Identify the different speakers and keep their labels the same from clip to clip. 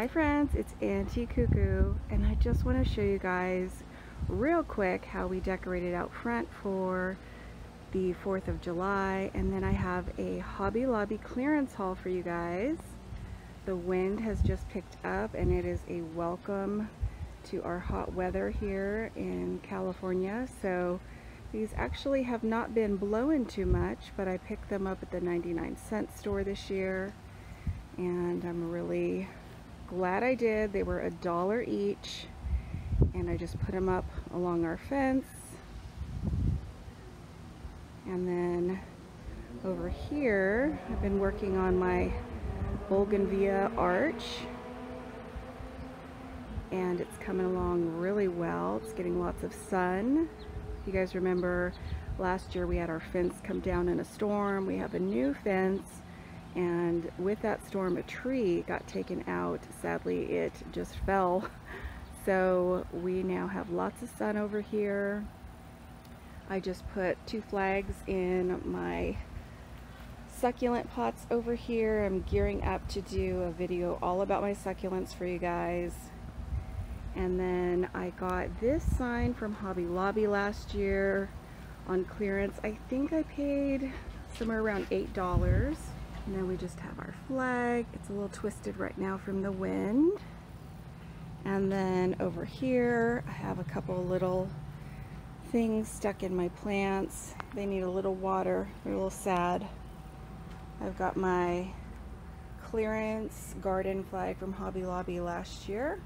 Speaker 1: Hi friends, it's Auntie Cuckoo, and I just want to show you guys real quick how we decorated out front for the 4th of July. And then I have a Hobby Lobby clearance haul for you guys. The wind has just picked up and it is a welcome to our hot weather here in California. So these actually have not been blowing too much, but I picked them up at the 99-cent store this year, and I'm really glad I did. They were $1 each, and I just put them up along our fence. And then over here, I've been working on my bougainvillea arch, and it's coming along really well. It's getting lots of sun. You guys remember last year we had our fence come down in a storm. We have a new fence, and with that storm a tree got taken out. Sadly, it just fell. So we now have lots of sun over here. I just put 2 flags in my succulent pots over here. I'm gearing up to do a video all about my succulents for you guys. And then I got this sign from Hobby Lobby last year on clearance. I think I paid somewhere around $8. And then we just have our flag. It's a little twisted right now from the wind. And then over here, I have a couple little things stuck in my plants. They need a little water. They're a little sad. I've got my clearance garden flag from Hobby Lobby last year.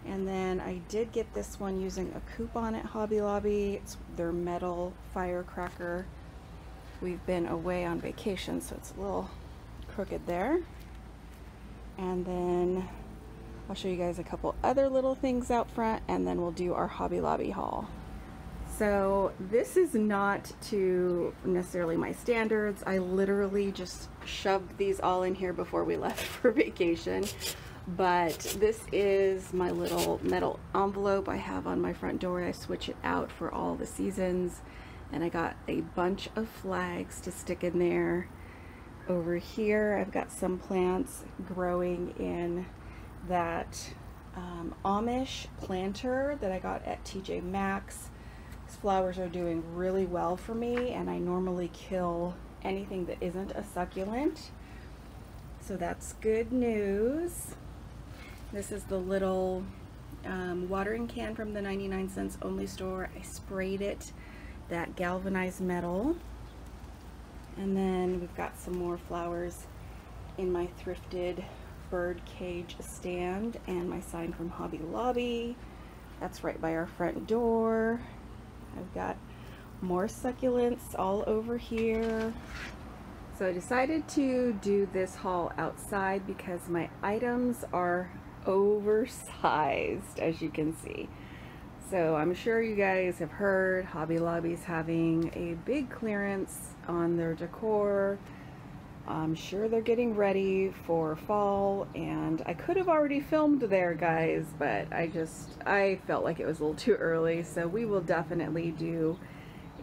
Speaker 1: And then I did get this one using a coupon at Hobby Lobby. It's their metal firecracker. We've been away on vacation, so it's a little crooked there. And then I'll show you guys a couple other little things out front, and then we'll do our Hobby Lobby haul. So this is not to necessarily my standards. I literally just shoved these all in here before we left for vacation. But this is my little metal envelope I have on my front door. I switch it out for all the seasons. And I got a bunch of flags to stick in there. Over here, I've got some plants growing in that Amish planter that I got at TJ Maxx. These flowers are doing really well for me, and I normally kill anything that isn't a succulent. So that's good news. This is the little watering can from the 99-cents only store. I sprayed it that galvanized metal. And then we've got some more flowers in my thrifted bird cage stand, and my sign from Hobby Lobby. That's right by our front door. I've got more succulents all over here. So I decided to do this haul outside because my items are oversized, as you can see. So I'm sure you guys have heard Hobby Lobby's having a big clearance on their decor. I'm sure they're getting ready for fall, and I could have already filmed there, guys, but I felt like it was a little too early, so we will definitely do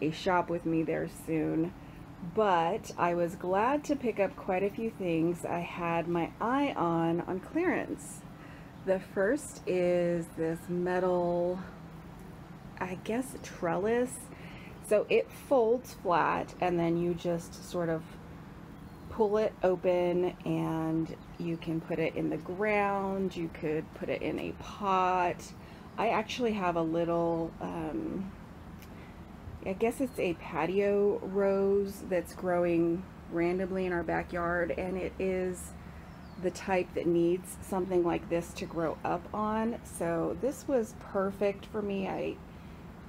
Speaker 1: a shop with me there soon. But I was glad to pick up quite a few things I had my eye on clearance. The first is this metal, I guess, trellis. So it folds flat, and then you just sort of pull it open, and you can put it in the ground. You could put it in a pot. I actually have a little, I guess it's a patio rose that's growing randomly in our backyard, and it is the type that needs something like this to grow up on. So this was perfect for me.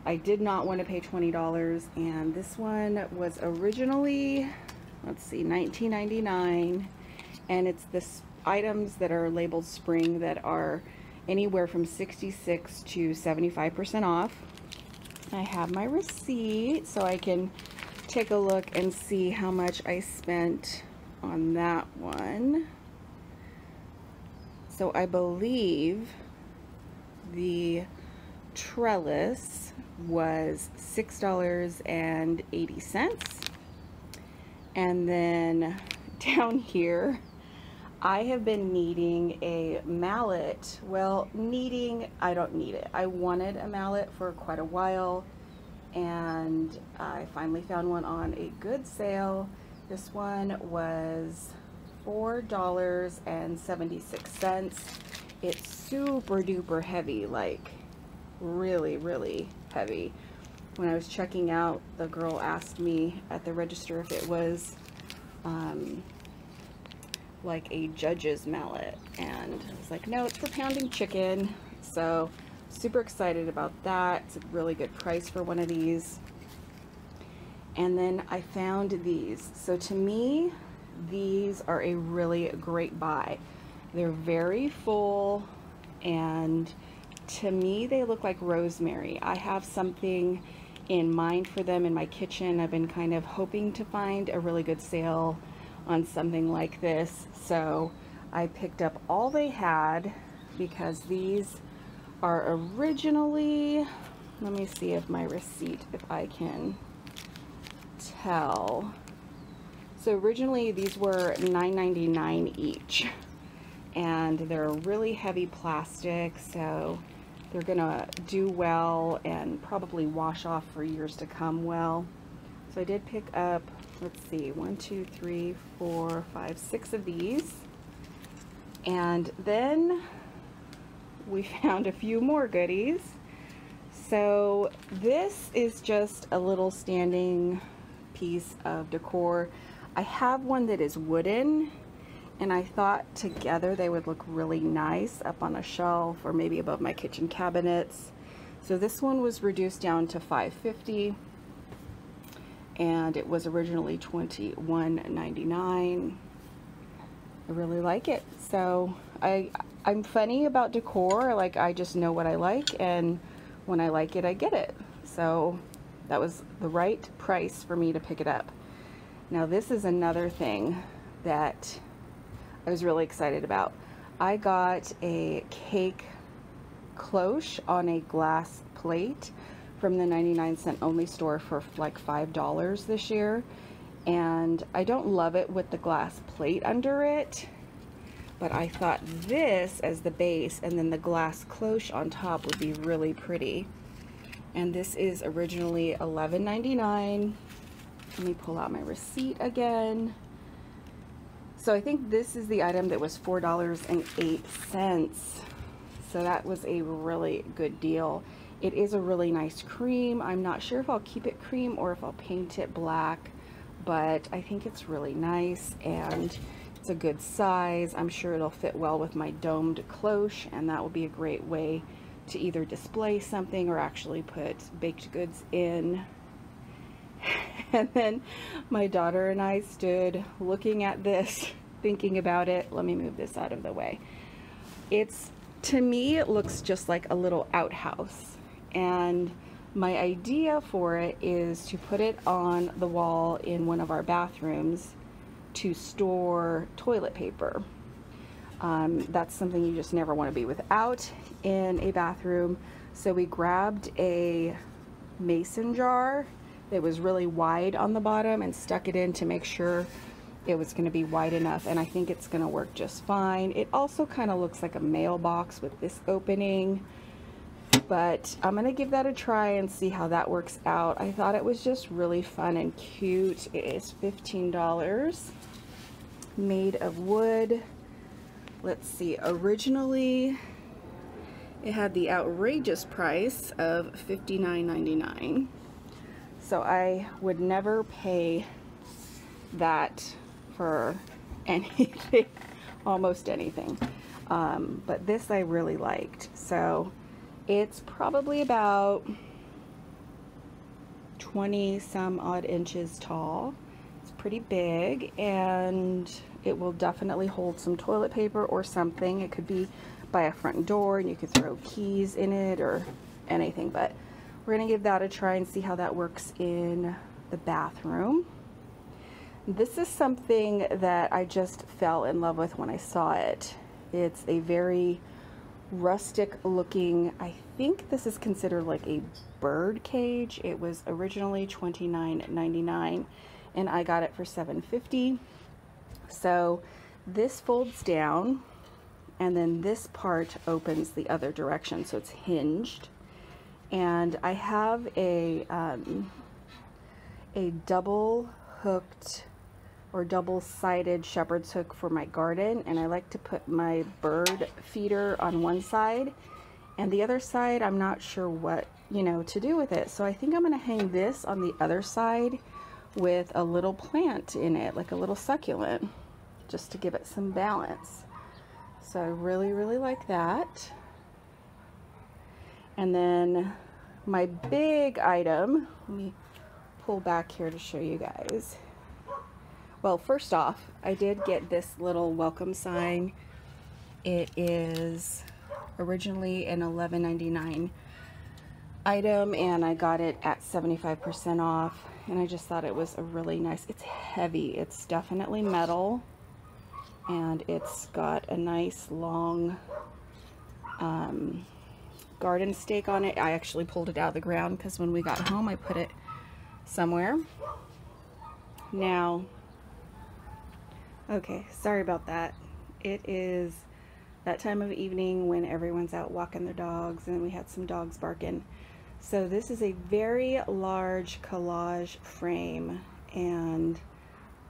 Speaker 1: I did not want to pay $20, and this one was originally, let's see, $19.99, and it's the items that are labeled spring that are anywhere from 66 to 75% off. I have my receipt so I can take a look and see how much I spent on that one. So I believe the trellis was $6.80. And then down here I have been needing a mallet. Well, needing, I don't need it. I wanted a mallet for quite a while, and I finally found one on a good sale. This one was $4.76. It's super duper heavy, like really heavy. When I was checking out, the girl asked me at the register if it was like a judge's mallet, and I was like, no, it's for pounding chicken. So super excited about that. It's a really good price for one of these. And then I found these. So to me, these are a really great buy. They're very full, and to me they look like rosemary. I have something in mind for them in my kitchen. I've been kind of hoping to find a really good sale on something like this, so I picked up all they had because these are originally, let me see if my receipt, if I can tell. So originally these were $9.99 each, and they're really heavy plastic, so they're gonna do well and probably wash off for years to come well. So I did pick up, let's see, 1, 2, 3, 4, 5, 6 of these. And then we found a few more goodies. So this is just a little standing piece of decor. I have one that is wooden, and I thought together they would look really nice up on a shelf or maybe above my kitchen cabinets. So this one was reduced down to $5.50, and it was originally $21.99. I really like it. So I'm funny about decor. Like, I just know what I like, and when I like it, I get it. So that was the right price for me to pick it up. Now this is another thing that I was really excited about. I got a cake cloche on a glass plate from the 99-cent only store for like $5 this year, and I don't love it with the glass plate under it, but I thought this as the base and then the glass cloche on top would be really pretty. And this is originally $11.99. Let me pull out my receipt again. So I think this is the item that was $4.08. So that was a really good deal. It is a really nice cream. I'm not sure if I'll keep it cream or if I'll paint it black, but I think it's really nice and it's a good size. I'm sure it'll fit well with my domed cloche, and that will be a great way to either display something or actually put baked goods in. And then my daughter and I stood looking at this, thinking about it. Let me move this out of the way. To me, it looks just like a little outhouse. And my idea for it is to put it on the wall in one of our bathrooms to store toilet paper. That's something you just never want to be without in a bathroom. So we grabbed a mason jar that was really wide on the bottom and stuck it in to make sure it was going to be wide enough, and I think it's going to work just fine. It also kind of looks like a mailbox with this opening, but I'm going to give that a try and see how that works out. I thought it was just really fun and cute. It is $15, made of wood. Let's see, originally it had the outrageous price of $59.99. So I would never pay that for anything, almost anything. But this I really liked. So it's probably about 20 some odd inches tall. It's pretty big, and it will definitely hold some toilet paper or something. It could be by a front door, and you could throw keys in it or anything, but we're gonna give that a try and see how that works in the bathroom. This is something that I just fell in love with when I saw it. It's a very rustic looking, I think this is considered like a bird cage. It was originally $29.99 and I got it for $7.50. So this folds down, and then this part opens the other direction, so it's hinged. And I have a double hooked or double-sided shepherd's hook for my garden, and I like to put my bird feeder on one side, and the other side I'm not sure what, you know, to do with it. So I think I'm going to hang this on the other side with a little plant in it, like a little succulent, just to give it some balance. So I really, really like that. And then my big item, let me pull back here to show you guys. Well, first off, I did get this little welcome sign. It is originally an $11.99 item, and I got it at 75% off, and I just thought it was a really nice, it's heavy, it's definitely metal, and it's got a nice long garden stake on it. I actually pulled it out of the ground because when we got home I put it somewhere. Now, okay, sorry about that. It is that time of evening when everyone's out walking their dogs, and we had some dogs barking. So this is a very large collage frame, and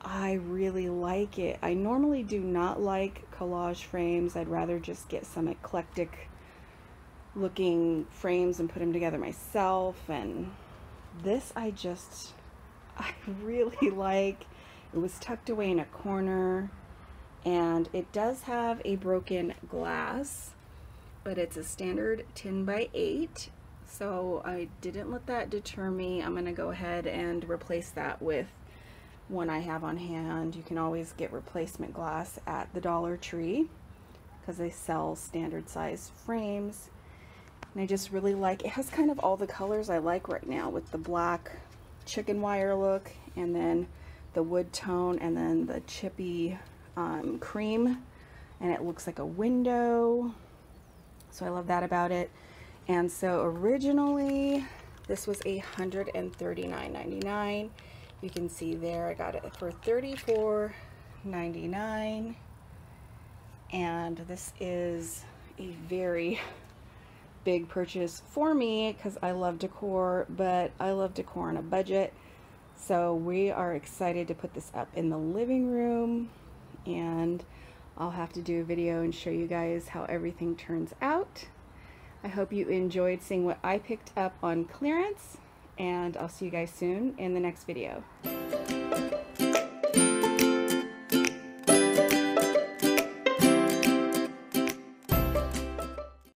Speaker 1: I really like it. I normally do not like collage frames. I'd rather just get some eclectic looking frames and put them together myself, and this I really like. It was tucked away in a corner, and it does have a broken glass, but it's a standard 10 by 8, so I didn't let that deter me. I'm gonna go ahead and replace that with one I have on hand. You can always get replacement glass at the Dollar Tree because they sell standard size frames. And I just really like, it has kind of all the colors I like right now, with the black chicken wire look, and then the wood tone, and then the chippy cream, and it looks like a window. So I love that about it. And so originally this was $139.99. You can see there I got it for $34.99, and this is a very big purchase for me because I love decor, but I love decor on a budget. So we are excited to put this up in the living room, and I'll have to do a video and show you guys how everything turns out. I hope you enjoyed seeing what I picked up on clearance, and I'll see you guys soon in the next video.